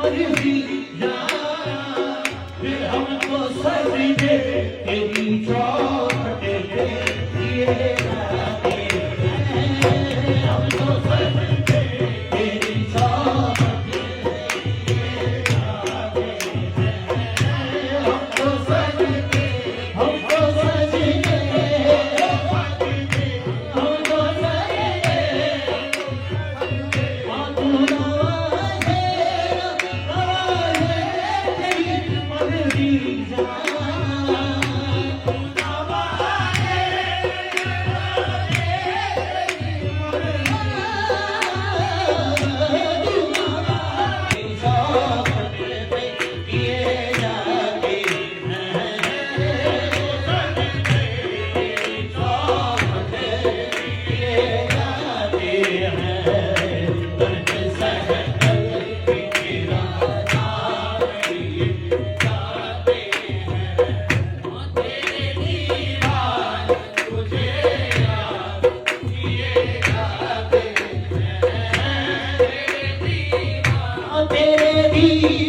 मर्जी यार, फिर हमको सजदे तेरी चौखट पे किए जाते हैं, हमको सजदे तेरी चौखट पे किए जाते हैं, हमको सजदे, हमको सजदे, हमको सजदे, तू नवाज़े, नवाज़े तेरी मर्जी यार, तू नवाज़े, चौखट पे किए जाते हैं, चौखट पे किए जाते हैं, दर्द सहन के तेरा नाम लिए जाते हैं, तेरे दीवान तुझे याद किए जाते हैं, तेरे दीवान